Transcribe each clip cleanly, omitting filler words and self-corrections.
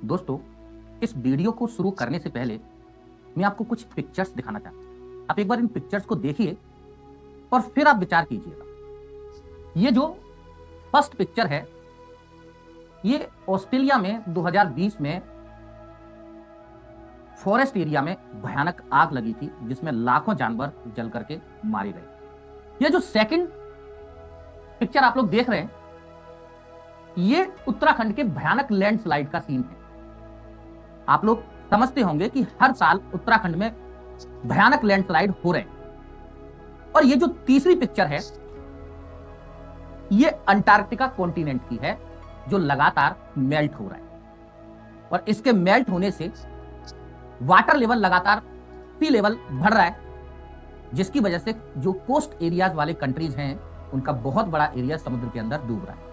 दोस्तों, इस वीडियो को शुरू करने से पहले मैं आपको कुछ पिक्चर्स दिखाना चाहता हूं। आप एक बार इन पिक्चर्स को देखिए और फिर आप विचार कीजिएगा। ये जो फर्स्ट पिक्चर है, ये ऑस्ट्रेलिया में 2020 में फॉरेस्ट एरिया में भयानक आग लगी थी, जिसमें लाखों जानवर जल करके मारे गए। ये जो सेकंड पिक्चर आप लोग देख रहे हैं, ये उत्तराखंड के भयानक लैंडस्लाइड का सीन है। आप लोग समझते होंगे कि हर साल उत्तराखंड में भयानक लैंडस्लाइड हो रहे हैं। और ये जो तीसरी पिक्चर है, ये अंटार्कटिका कॉन्टिनेंट की है, जो लगातार मेल्ट हो रहा है। और इसके मेल्ट होने से वाटर लेवल लगातार सी लेवल बढ़ रहा है, जिसकी वजह से जो कोस्ट एरियाज वाले कंट्रीज हैं, उनका बहुत बड़ा एरिया समुद्र के अंदर डूब रहा है।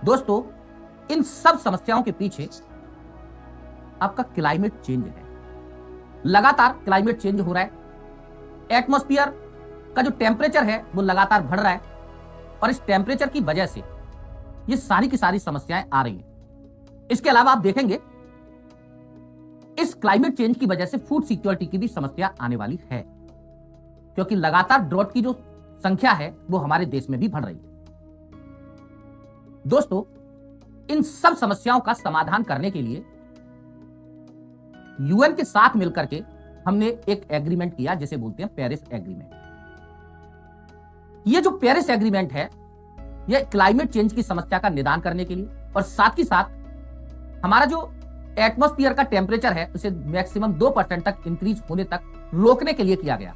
दोस्तों, इन सब समस्याओं के पीछे आपका क्लाइमेट चेंज है। लगातार क्लाइमेट चेंज हो रहा है। एटमॉस्फेयर का जो टेम्परेचर है वो लगातार बढ़ रहा है, और इस टेम्परेचर की वजह से ये सारी की सारी समस्याएं आ रही हैं। इसके अलावा आप देखेंगे, इस क्लाइमेट चेंज की वजह से फूड सिक्योरिटी की भी समस्या आने वाली है, क्योंकि लगातार ड्रॉट की जो संख्या है वो हमारे देश में भी बढ़ रही है। दोस्तों, इन सब समस्याओं का समाधान करने के लिए यूएन के साथ मिलकर के हमने एक एग्रीमेंट किया, जिसे बोलते हैं पेरिस एग्रीमेंट। ये जो पेरिस एग्रीमेंट है, यह क्लाइमेट चेंज की समस्या का निदान करने के लिए और साथ ही साथ हमारा जो एटमॉस्फेयर का टेम्परेचर है उसे मैक्सिमम 2% तक इंक्रीज होने तक रोकने के लिए किया गया।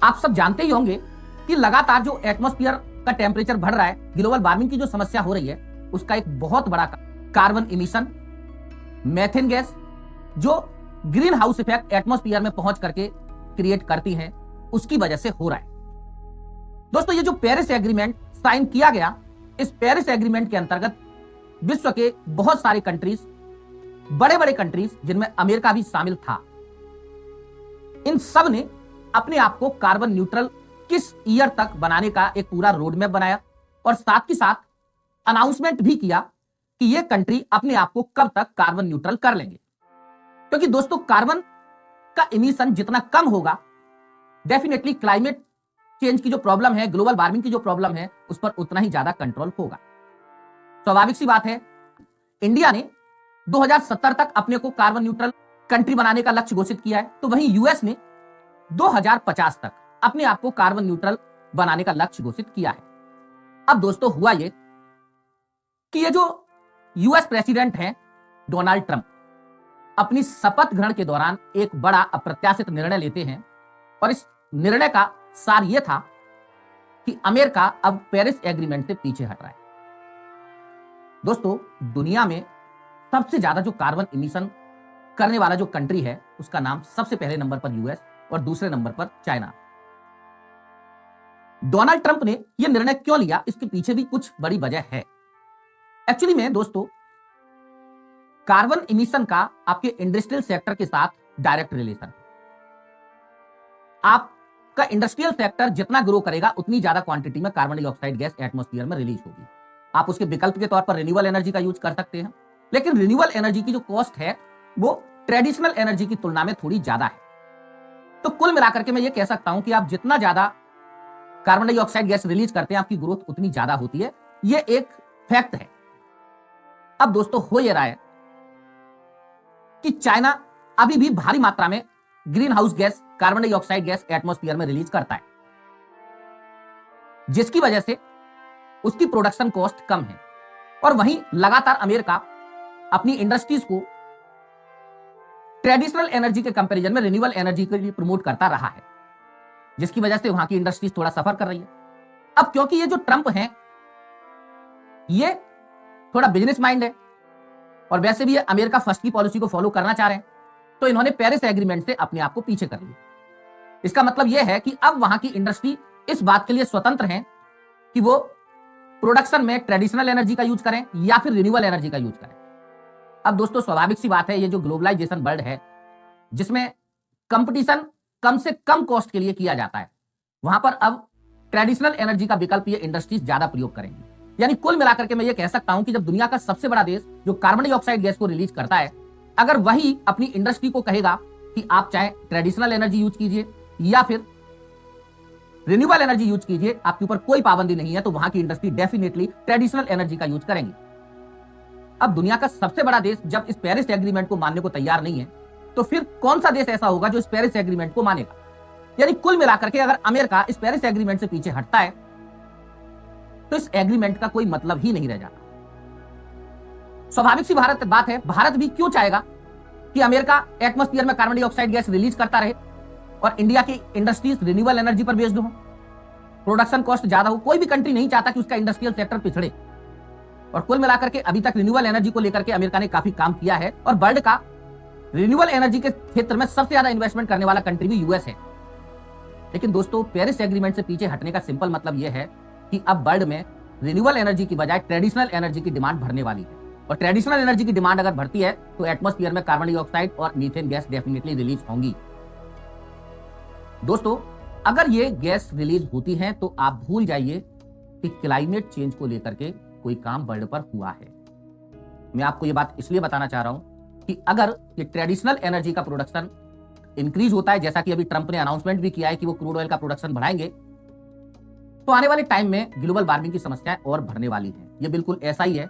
आप सब जानते ही होंगे कि लगातार जो एटमॉस्फेयर का टेम्परेचर बढ़ रहा है, ग्लोबल वार्मिंग की जो समस्या हो रही है, उसका एक बहुत बड़ा कार्बन इमिशन, मेथेन गैस, जो ग्रीन हाउस इफेक्ट एटमॉस्फेयर में पहुंच करके क्रिएट करती हैं, उसकी वजह से हो रहा है। दोस्तों, ये जो पेरिस एग्रीमेंट साइन किया गया, इस पेरिस एग्रीमेंट के अंतर्गत विश्व के बहुत सारे कंट्रीज, बड़े बड़े कंट्रीज, जिनमें अमेरिका भी शामिल था, इन सब ने अपने आप को कार्बन न्यूट्रल किस ईयर तक बनाने का एक पूरा रोड मैप बनाया, और साथ ही साथ अनाउंसमेंट भी किया कि ये कंट्री अपने आप को कब तक कार्बन न्यूट्रल कर लेंगे। क्योंकि दोस्तों, कार्बन का इमिशन जितना कम होगा, डेफिनेटली क्लाइमेट चेंज की जो प्रॉब्लम है, ग्लोबल वार्मिंग की जो प्रॉब्लम है, उस पर उतना ही ज्यादा कंट्रोल होगा। स्वाभाविक सी बात है, इंडिया ने 2070 तक अपने को कार्बन न्यूट्रल कंट्री बनाने का लक्ष्य घोषित किया है, तो वहीं यूएस ने 2050 तक अपने आप को कार्बन न्यूट्रल बनाने का लक्ष्य घोषित किया है। अब दोस्तों, हुआ ये कि ये जो यूएस प्रेसिडेंट हैं डोनाल्ड ट्रंप, अपनी शपथ ग्रहण के दौरान एक बड़ा अप्रत्याशित निर्णय लेते हैं, और इस निर्णय का सार यह था कि अमेरिका अब पेरिस एग्रीमेंट से पीछे हट रहा है। दोस्तों, दुनिया में सबसे ज्यादा जो कार्बन इमिशन करने वाला जो कंट्री है, उसका नाम सबसे पहले नंबर पर यूएस और दूसरे नंबर पर चाइना। डोनाल्ड ट्रंप ने यह निर्णय क्यों लिया, इसके पीछे भी कुछ बड़ी वजह है। एक्चुअली में दोस्तों, कार्बन इमिशन का आपके इंडस्ट्रियल सेक्टर के साथ डायरेक्ट रिलेशन। आपका इंडस्ट्रियल सेक्टर जितना ग्रो करेगा, उतनी ज्यादा क्वांटिटी में कार्बन डाइऑक्साइड गैस एटमॉस्फेयर में रिलीज होगी। आप उसके विकल्प के तौर पर रिन्यूएबल एनर्जी का यूज कर सकते हैं, लेकिन रिन्यूएबल एनर्जी की जो कॉस्ट है वो ट्रेडिशनल एनर्जी की तुलना में थोड़ी ज्यादा है। तो कुल मिलाकर के मैं ये कह सकता हूं कि आप जितना ज्यादा कार्बन डाइऑक्साइड गैस रिलीज करते हैं, आपकी ग्रोथ उतनी ज्यादा होती है। ये एक फैक्ट है। अब दोस्तों, हो यह रहा है कि चाइना अभी भी भारी मात्रा में green house gas, carbon dioxide gas atmosphere में रिलीज करता है, जिसकी वजह से उसकी प्रोडक्शन कॉस्ट कम है। और वहीं लगातार अमेरिका अपनी इंडस्ट्रीज को ट्रेडिशनल एनर्जी के कंपैरिजन में रिन्यूएबल एनर्जी के लिए प्रमोट करता रहा है, जिसकी वजह से वहां की इंडस्ट्रीज थोड़ा सफर कर रही है। अब क्योंकि ये जो ट्रंप हैं, ये थोड़ा बिजनेस माइंड है, और वैसे भी ये अमेरिका फर्स्ट की पॉलिसी को फॉलो करना चाह रहे हैं, तो इन्होंने पेरिस एग्रीमेंट से अपने आप को पीछे कर लिया। इसका मतलब यह है कि अब वहां की इंडस्ट्री इस बात के लिए स्वतंत्र है कि वो प्रोडक्शन में ट्रेडिशनल एनर्जी का यूज करें या फिर रिन्यूएबल एनर्जी का यूज करें। अब दोस्तों, स्वाभाविक सी बात है, ये जो ग्लोबलाइजेशन वर्ल्ड है, जिसमें कंपटीशन कम से कम कॉस्ट के लिए किया जाता है, वहां पर अब ट्रेडिशनल एनर्जी का विकल्प ये इंडस्ट्रीज ज्यादा प्रयोग करेंगी। यानी कुल मिलाकर के मैं ये कह सकता हूं कि जब दुनिया का सबसे बड़ा देश जो कार्बन डाइऑक्साइड गैस को रिलीज करता है, अगर वही अपनी इंडस्ट्री को कहेगा कि आप चाहे ट्रेडिशनल एनर्जी यूज कीजिए या फिर रिन्यूएबल एनर्जी यूज कीजिए, आपके ऊपर कोई पाबंदी नहीं है, तो वहां की इंडस्ट्री डेफिनेटली ट्रेडिशनल एनर्जी का यूज करेंगी। अब दुनिया का सबसे बड़ा देश जब इस पेरिस एग्रीमेंट को मानने को तैयार नहीं है, तो फिर कौन सा देश ऐसा होगा जो इस पेरिस एग्रीमेंट को मानेगा? यानी कुल मिलाकर के अगर अमेरिका इस पेरिस एग्रीमेंट से पीछे हटता है तो इस एग्रीमेंट का कोई मतलब ही नहीं रह जाता। स्वाभाविक सी बात है, भारत भी क्यों चाहेगा कि अमेरिका एटमॉस्फेयर में कार्बन डाइऑक्साइड गैस रिलीज करता रहे और इंडिया की इंडस्ट्रीज रिन्यूएबल एनर्जी पर बेस्ड हो, प्रोडक्शन कॉस्ट ज्यादा हो। कोई भी कंट्री नहीं चाहता कि उसका इंडस्ट्रियल सेक्टर पिछड़े। और कुल मिलाकर के अभी तक रिन्यूएबल एनर्जी को लेकर के अमेरिका ने काफी काम किया है और वर्ल्ड का रिन्यूएबल एनर्जी के क्षेत्र में सबसे ज्यादा इन्वेस्टमेंट करने वाला कंट्री भी यूएस है। लेकिन दोस्तों, पेरिस एग्रीमेंट से पीछे हटने का सिंपल मतलब यह है कि अब वर्ल्ड में रिन्यूएबल एनर्जी की बजाय ट्रेडिशनल एनर्जी की डिमांड बढ़ने वाली है। और ट्रेडिशनल एनर्जी की डिमांड अगर बढ़ती है तो एटमॉस्फेयर में कार्बन डाइऑक्साइड और मीथेन गैस डेफिनेटली रिलीज होंगी। दोस्तों, अगर ये गैस रिलीज होती है तो आप भूल जाइए कि क्लाइमेट चेंज को लेकर के कोई काम वर्ल्ड पर हुआ है। मैं आपको ये बात इसलिए बताना चाह रहा हूं कि अगर ये ट्रेडिशनल एनर्जी का प्रोडक्शन इंक्रीज होता है, जैसा कि अभी ट्रंप ने अनाउंसमेंट भी किया है कि वो क्रूड ऑयल का प्रोडक्शन बढ़ाएंगे, तो आने वाले टाइम में ग्लोबल वार्मिंग की समस्याएं और बढ़ने वाली हैं। ये बिल्कुल ऐसा ही है।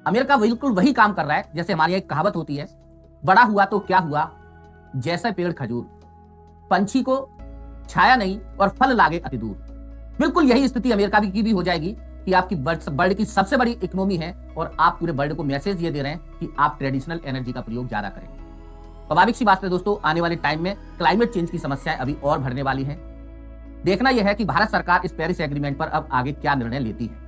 अमेरिका बिल्कुल वही काम कर रहा है जैसे हमारी एक कहावत होती है, बड़ा हुआ तो क्या हुआ, जैसे पेड़ खजूर, पंछी को छाया नहीं और फल लागे अति दूर। बिल्कुल यही स्थिति अमेरिका की भी हो जाएगी कि आपकी वर्ल्ड की सबसे बड़ी इकोनॉमी है और आप पूरे वर्ल्ड को मैसेज ये दे रहे हैं कि आप ट्रेडिशनल एनर्जी का प्रयोग ज्यादा करें। स्वाभाविक सी बात है दोस्तों, आने वाले टाइम में क्लाइमेट चेंज की समस्याएं अभी और बढ़ने वाली हैं। देखना यह है कि भारत सरकार इस पेरिस एग्रीमेंट पर अब आगे क्या निर्णय लेती है।